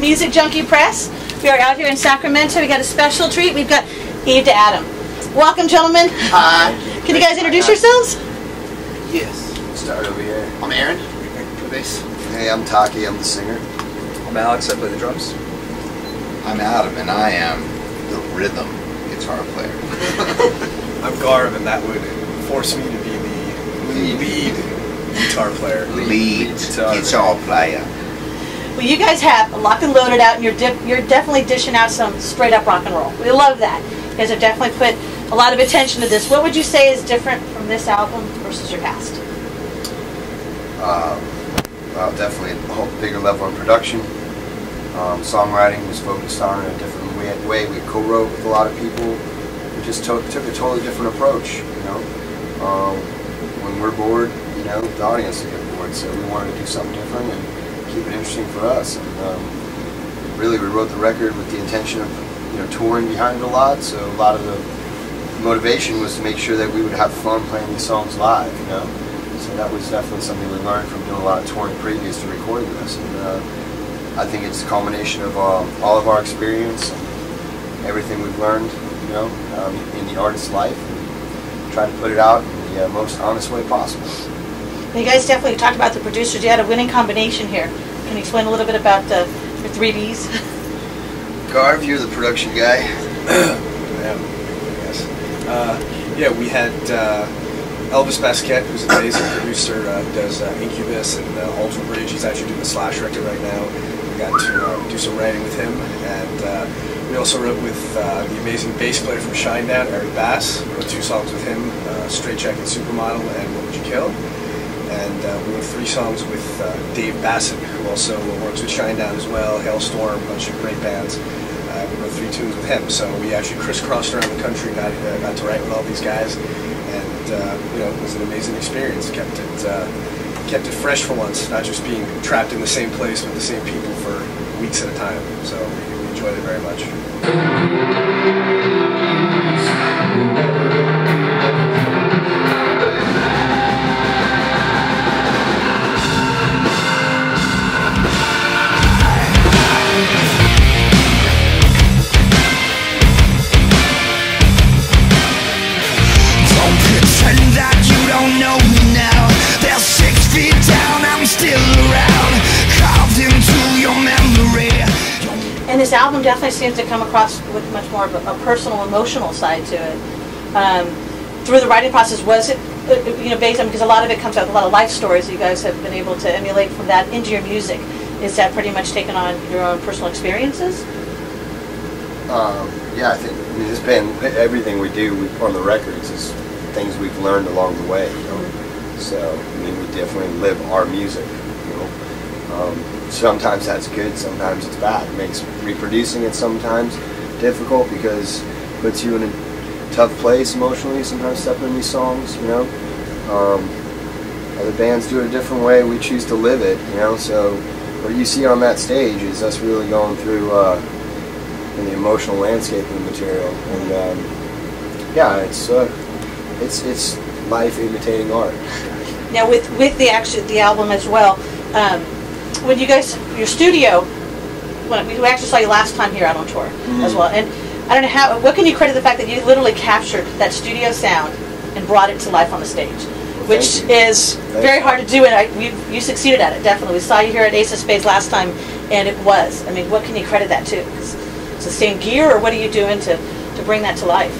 Music Junkie Press. We are out here in Sacramento. We got a special treat. We've got Eve to Adam. Welcome, gentlemen. Hi. Can you guys introduce yourselves? Yes. Start over here. I'm Aaron. The bass. Hey, I'm Taki. I'm the singer. I'm Alex. I play the drums. I'm Adam, and I am the rhythm guitar player. I'm Garv, and that would force me to be the lead guitar player. Lead guitar player. Well, you guys have locked and loaded out, and you're definitely dishing out some straight-up rock and roll. We love that. You guys have definitely put a lot of attention to this. What would you say is different from this album versus your past? Well, definitely a whole bigger level of production. Songwriting was focused on in a different way. We co-wrote with a lot of people. We just took a totally different approach. You know, when we're bored, you know, the audience will get bored. So we wanted to do something different and keep it interesting for us. And really, we wrote the record with the intention of touring behind it a lot. So a lot of the motivation was to make sure that we would have fun playing these songs live. You know. So that was definitely something we learned from doing a lot of touring previous to recording this. And I think it's a culmination of all of our experience and everything we've learned, in the artist's life, and try to put it out in the most honest way possible. You guys definitely talked about the producers. You had a winning combination here. Can you explain a little bit about your 3Ds? Garv, you're the production guy. Yeah, we had Elvis Basquette, who's an amazing producer, does Incubus and Alter Bridge. He's actually doing the Slash record right now. We got to do some writing with him, and we also wrote with the amazing bass player from Shinedown, Eric Bass. We wrote 2 songs with him, Straight Jacket Supermodel and What Would You Kill? And we wrote 3 songs with Dave Bassett, who also works with Shinedown as well, Hailstorm, a bunch of great bands. We wrote 3 tunes with him, so we actually crisscrossed around the country and got to write with all these guys. And it was an amazing experience. Kept it fresh for once, not just being trapped in the same place with the same people for weeks at a time. So we enjoyed it very much. And this album definitely seems to come across with much more of a personal, emotional side to it. Through the writing process, was it, based on, because a lot of it comes out with a lot of life stories that you guys have been able to emulate from that into your music. Is that pretty much taken on your own personal experiences? Yeah, I think this band, everything we do on the records is things we've learned along the way. So we definitely live our music. Sometimes that's good, sometimes it's bad. It makes reproducing it sometimes difficult because it puts you in a tough place emotionally, sometimes stepping in these songs, Other bands do it a different way, we choose to live it, so what you see on that stage is us really going through in the emotional landscape of the material. And yeah, it's life imitating art. Now with the album as well, when you guys, your studio, we actually saw you last time here out on tour as well, and I don't know what can you credit the fact that you literally captured that studio sound and brought it to life on the stage, which is very hard to do, and you succeeded at it, definitely. We saw you here at Ace of Spades last time, and it was. I mean, what can you credit that to? It's the same gear, or what are you doing to bring that to life?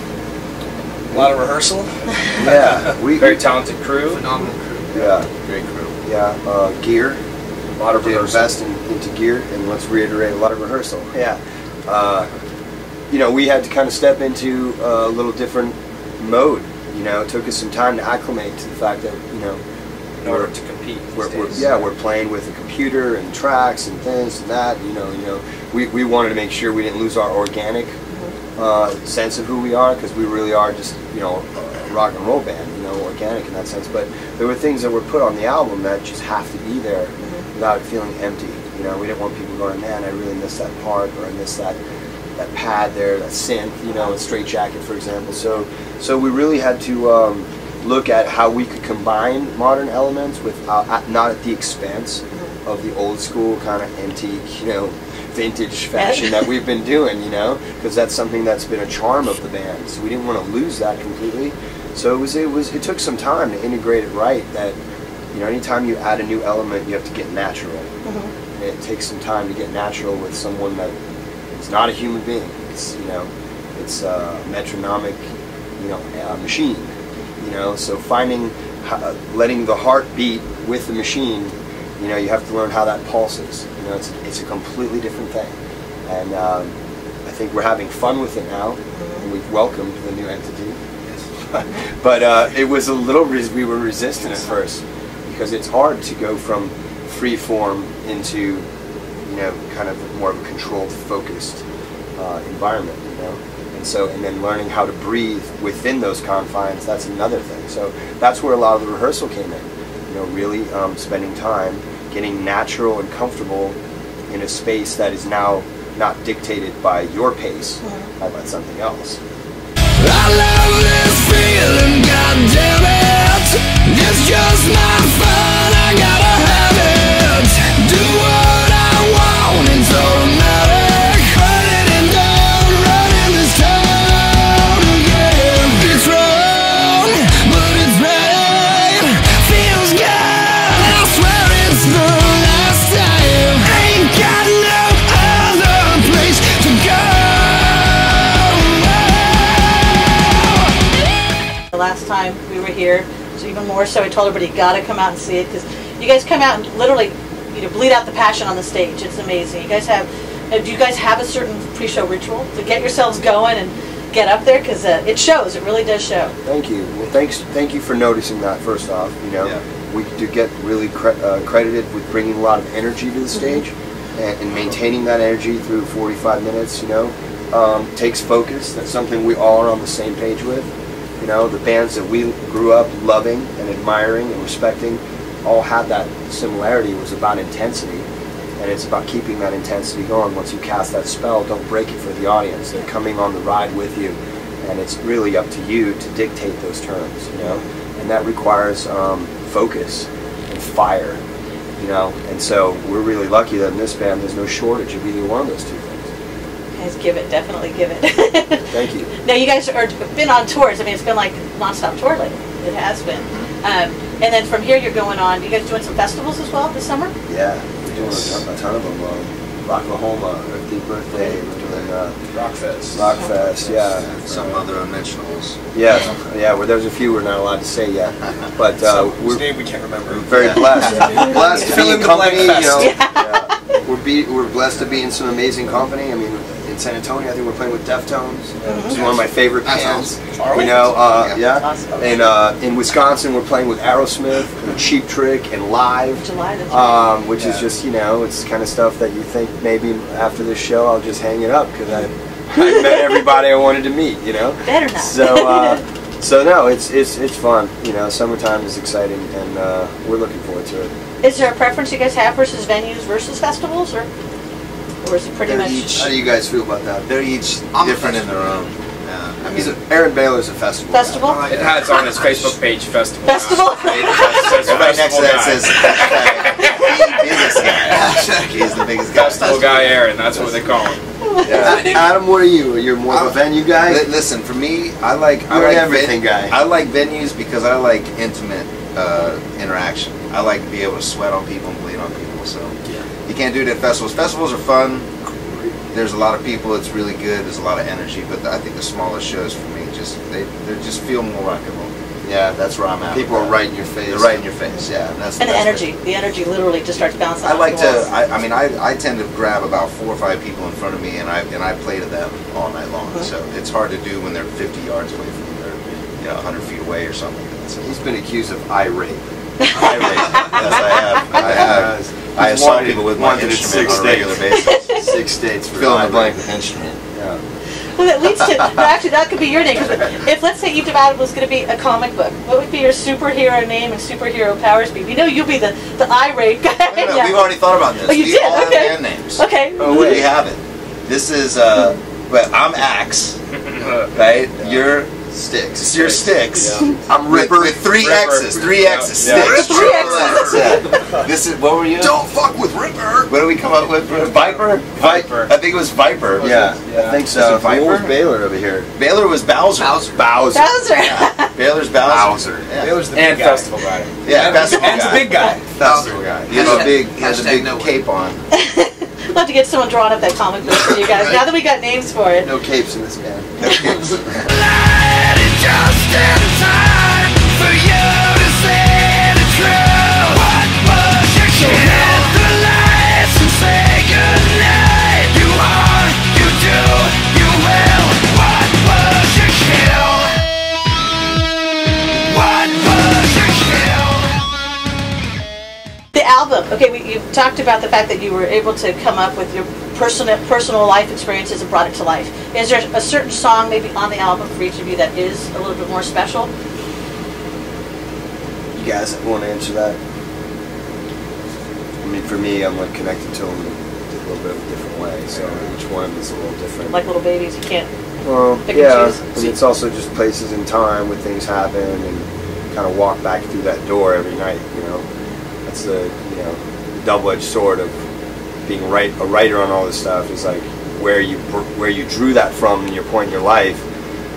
A lot of rehearsal. Yeah, very talented crew. Phenomenal crew. Yeah, great crew. Yeah, gear. A lot of rehearsal. Invest into gear, and let's reiterate, a lot of rehearsal. Yeah. We had to kind of step into a little different mode. It took us some time to acclimate to the fact that, in order to compete. We're playing with a computer and tracks and this and that. We wanted to make sure we didn't lose our organic sense of who we are, because we really are just, a rock and roll band, organic in that sense. But there were things that were put on the album that just have to be there without it feeling empty. We didn't want people going, man, I really miss that part, or I miss that pad there, that synth, a Straight Jacket, for example. So we really had to look at how we could combine modern elements with not at the expense of the old school kind of antique, vintage fashion that we've been doing, you know, because that's something that's been a charm of the band. So we didn't want to lose that completely. So it took some time to integrate it right. That, you know, anytime you add a new element, you have to get natural. And it takes some time to get natural with someone that is not a human being. It's, you know, it's a metronomic, you know, machine. You know, so letting the heart beat with the machine, you know, you have to learn how that pulses. You know, it's a completely different thing. And I think we're having fun with it now, and we've welcomed the new entity. But it was a little, we were resistant at first, because it's hard to go from free form into, you know, kind of more of a controlled, focused environment, you know. And then learning how to breathe within those confines, that's another thing. So that's where a lot of the rehearsal came in. You know, really spending time getting natural and comfortable in a space that is now not dictated by your pace, but by something else. I love this feeling, goddamn it. It's just my fun, I gotta have it. Do what I want, it's automatic. Running down, running this town. Yeah, it's wrong, but it's right. Feels good, I swear it's the last time. Ain't got no other place to go. The last time we were here, so even more so, I told everybody, gotta come out and see it, because you guys come out and literally, you know, bleed out the passion on the stage. It's amazing. You guys do you guys have a certain pre-show ritual to get yourselves going and get up there? Because it shows. It really does show. Thank you. Well, thank you for noticing that. First off, you know, we do get really credited with bringing a lot of energy to the stage, and maintaining that energy through 45 minutes. You know, takes focus. That's something we all are on the same page with. You know, the bands that we grew up loving and admiring and respecting all had that similarity. It was about intensity, and it's about keeping that intensity going. Once you cast that spell, don't break it for the audience. They're coming on the ride with you, and it's really up to you to dictate those terms, you know, and that requires focus and fire, you know, and so we're really lucky that in this band there's no shortage of either one of those two things. Guys, give it. Definitely give it. Thank you. Now, you guys been on tours. I mean, it's been like non-stop tour lately. It has been. And then from here, you're going on. You guys doing some festivals as well this summer? Yeah, we're doing a ton of them. Rocklahoma, Earthy Birthday. We're doing Rockfest. Yeah. Some other unmentionables. Yeah. Well, there's a few we're not allowed to say yet, but whose name we can't remember. We're very blessed. Blessed to be in company. You know, Yeah. we're blessed to be in some amazing company. I mean, in San Antonio, I think we're playing with Deftones. It's one of my favorite bands. You know, Awesome. And in Wisconsin, we're playing with Aerosmith, and Cheap Trick, and Live. July, that's right. Which is just, you know, it's kind of stuff that you think maybe after this show I'll just hang it up because I met everybody I wanted to meet, you know. Better not. So no, it's fun. You know, summertime is exciting, and we're looking forward to it. Is there a preference you guys have versus venues versus festivals, or is it pretty much? How do you guys feel about that? They're each different in their own. Yeah. I mean, Aaron Baylor's a festival. Festival? guy. It has on his Facebook page, festival. Festival? right next to that says the biggest guy. He's the biggest guy. Festival guy Aaron, that's what they call him. Yeah. Adam, what are you? You're more of a venue guy? Listen, for me, I like everything guy. I like venues because I like intimate interaction. I like to be able to sweat on people and bleed on people. So you can't do it at festivals. Festivals are fun. There's a lot of people. It's really good. There's a lot of energy. But I think the smaller shows for me they just feel more rock and roll. Yeah, that's where I'm at. People are right in your face. They're right in your face. Yeah, and that's And the energy. The energy literally just starts bouncing I off like the to. walls. I tend to grab about 4 or 5 people in front of me, and I play to them all night long. So it's hard to do when they're 50 yards away from me, or 100 feet away or something. He's been accused of eye rape. Yes, I have. I assault people with my instrument on a regular basis. 6 states for Fill in eye the blank rape. with instrument. Yeah. Well, that leads to, no, actually, that could be your name. 'Cause if, let's say, Eve Devout was going to be a comic book, what would be your superhero name and superhero powers be? We know you'll be the eye rape guy. No, Yeah. we've already thought about this. Oh, you we did? all Okay. have band names. Okay. Oh, wait. We have it. This is, but I'm Axe, right? You're Sticks. Yeah. I'm Ripper. With 3 X's. 3 X's. Yeah. Sticks. Three X's. Yeah. This is, what were you? Don't fuck with Ripper. What did we come up with? Viper? Viper. I think it was Viper. Yeah, I think so. Was it Viper? What was Baylor over here? Baylor was Bowser. Bowser. Bowser. Baylor's Bowser. Yeah. Baylor's the And big guy. festival guy. Yeah, festival And the guy. big guy. Festival guy. He has a big cape on. We'll have to get someone drawing up that comic book for you guys. Now that we got names for it. No capes in this band. No capes. Just in time for you to say the truth. What was your kill? Hit the lights and say goodnight. You are, you do, you will. What was your kill? What was your kill? The album. Okay, you talked about the fact that you were able to come up with your personal life experiences and brought it to life. Is there a certain song maybe on the album for each of you that is a little bit more special? You guys want to answer that? I mean, for me, I'm like connected to them in a little bit of a different way. So each one is a little different. Like little babies, you can't Well, pick yeah, and choose. and it's also just places in time where things happen and kind of walk back through that door every night, you know. That's the, you know, the double-edged sword of being a writer on all this stuff is like where you drew that from in your point in your life,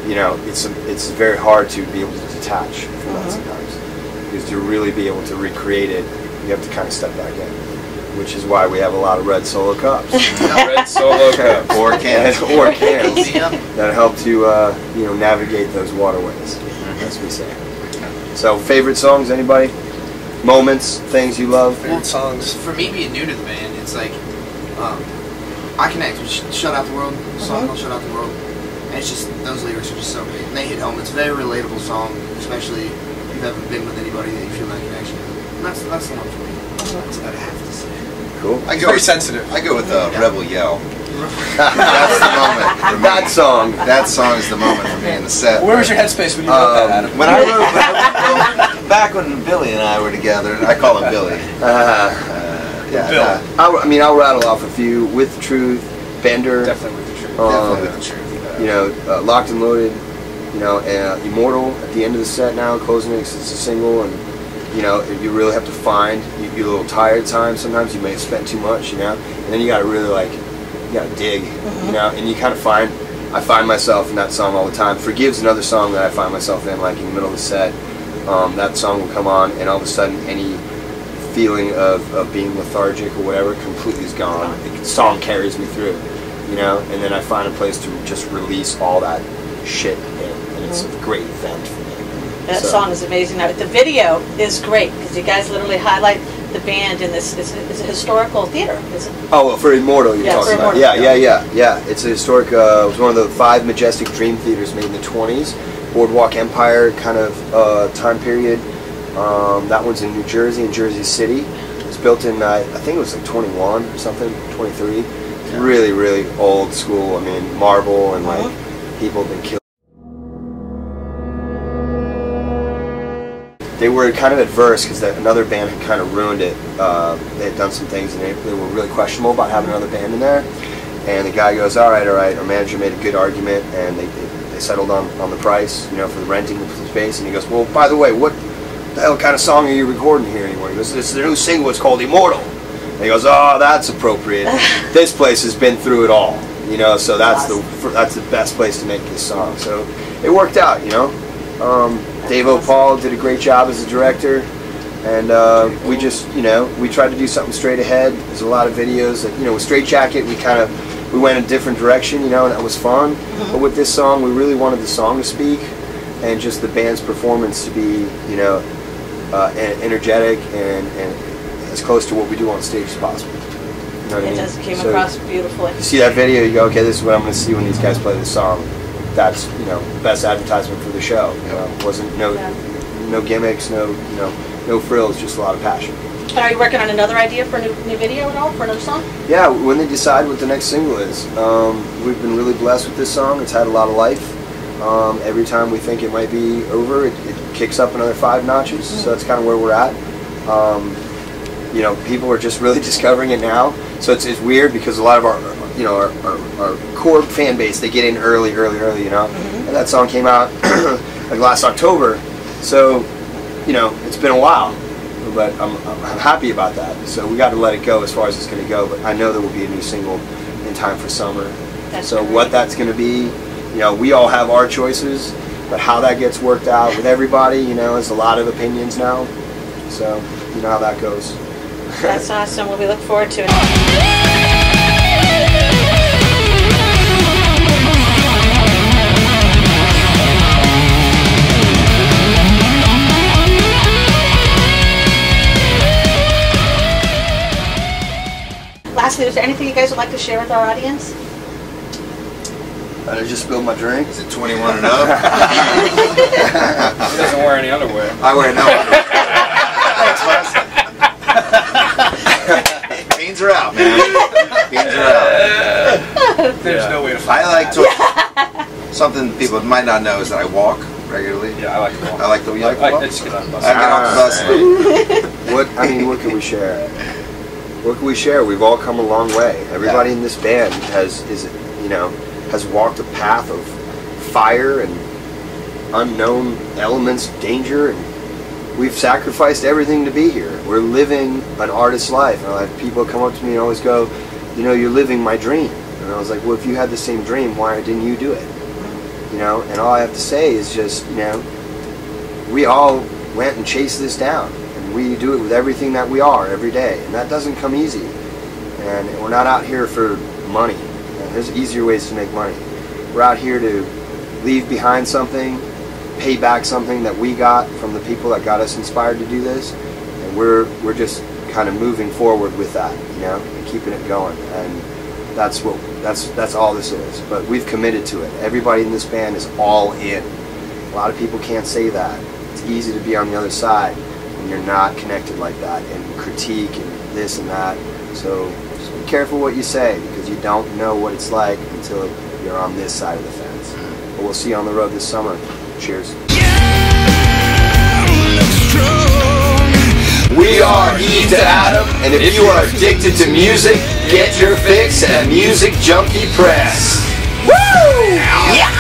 you know, it's very hard to be able to detach from that sometimes. Because to really be able to recreate it, you have to kind of step back in. Which is why we have a lot of red Solo cups. Red Solo cups. Or cans. Or cans that help to you know, navigate those waterways, as we say. So, favorite songs, anybody? Moments, things you love? Favorite songs. For me, being new to the band, it's like I connect with "Shut Out the World," a song called "Shut Out the World," and it's just those lyrics are just so great. And they hit home. It's a very relatable song, especially if you've ever been with anybody that you feel that connection with. And that's the one for me. That's what I have to say. Cool. It's very sensitive. I go with Rebel Yell. That's the moment for me. That song. That song is the moment for me in the set. Where was your headspace when you wrote that, Adam? When I wrote back when Billy and I were together, I call him Billy. Yeah, Bill. I mean, I'll rattle off a few. With Truth, Bender. Definitely with the truth. definitely with the truth. You know, Locked and Loaded. You know, Immortal at the end of the set now, closing it 'cause it's a single, and you know, you really have to find. You're a little tired at times. Sometimes you may have spent too much, you know, and then you got to really you got to dig, you know, and you kind of find. I find myself in that song all the time. Forgive's another song that I find myself in, like in the middle of the set. That song will come on, and all of a sudden, any feeling of being lethargic or whatever completely is gone. The song carries me through, you know, and then I find a place to just release all that shit in, and it's a great event for me. That So- song is amazing. Now, the video is great because you guys literally highlight the band in this. It's a historical theater, is it? Oh, well, for Immortal you're Yeah, talking for about. Immortal. Yeah. It's a historic, it was one of the 5 majestic dream theaters made in the 20s. Boardwalk Empire kind of time period. That one's in New Jersey, in Jersey City. It was built in, I think it was like 21 or something, 23. It's really, really old school. I mean, marble and like people have been killed. They were kind of adverse because another band had kind of ruined it. They had done some things and they were really questionable about having another band in there. And the guy goes, all right. Our manager made a good argument, and they settled on the price, you know, for the renting the space. And he goes, well, by the way, what the hell kind of song are you recording here anymore? He goes, this is the new single. It's called Immortal. And he goes, oh, that's appropriate. This place has been through it all, you know. So that's the best place to make this song. So it worked out, you know. Dave O'Paul did a great job as a director, and we just, you know, we tried to do something straight ahead. There's a lot of videos that, you know, with Straight Jacket, we went a different direction, you know, and that was fun. But with this song, we really wanted the song to speak, and just the band's performance to be, you know, energetic and as close to what we do on stage as possible. You know what I mean? It just came So across beautifully. you see that video, you go, okay, this is what I'm going to see when these guys play this song. That's, you know, best advertisement for the show. You know, it wasn't no gimmicks, no frills, just a lot of passion. And are you working on another idea for a new video at all, for another song? Yeah, when they decide what the next single is, we've been really blessed with this song. It's had a lot of life. Every time we think it might be over, it kicks up another 5 notches. So that's kind of where we're at. You know, people are just really discovering it now. So it's weird because a lot of our core fan base, they get in early, you know. And that song came out like last October. So, you know, it's been a while. but I'm happy about that. So we got to let it go as far as it's going to go. But I know there will be a new single in time for summer. So what that's going to be, you know, we all have our choices, but how that gets worked out with everybody, you know, is a lot of opinions now. So you know how that goes. That's awesome. Well, we look forward to it. Lastly, is there anything you guys would like to share with our audience? I just spilled my drink. Is it 21 and up? He doesn't wear any underwear. I wear no underwear. Beans are out, man. Beans are out. There's no way to I find like to. Something people might not know is that I walk regularly. Yeah, I like to walk. I like to. You like to I walk? just get on the bus. I get off the bus. What I mean, what can we share? What can we share? We've all come a long way. Everybody in this band has walked a path of fire and unknown elements, danger, and we've sacrificed everything to be here. We're living an artist's life. And I have people come up to me and always go, you know, you're living my dream. And I was like, well, if you had the same dream, why didn't you do it? You know, and all I have to say is just, you know, we all went and chased this down. And we do it with everything that we are every day. And that doesn't come easy. And we're not out here for money. There's easier ways to make money. We're out here to leave behind something, pay back something that we got from the people that got us inspired to do this, and we're just kind of moving forward with that, you know, and keeping it going. And that's all this is. But we've committed to it. Everybody in this band is all in. A lot of people can't say that. It's easy to be on the other side when you're not connected like that and critique and this and that. So just be careful what you say, because you don't know what it's like until you're on this side of the fence. But we'll see you on the road this summer. Cheers. We are Eve to Adam, and if you are addicted to music, get your fix at Music Junkie Press. Woo! Yeah!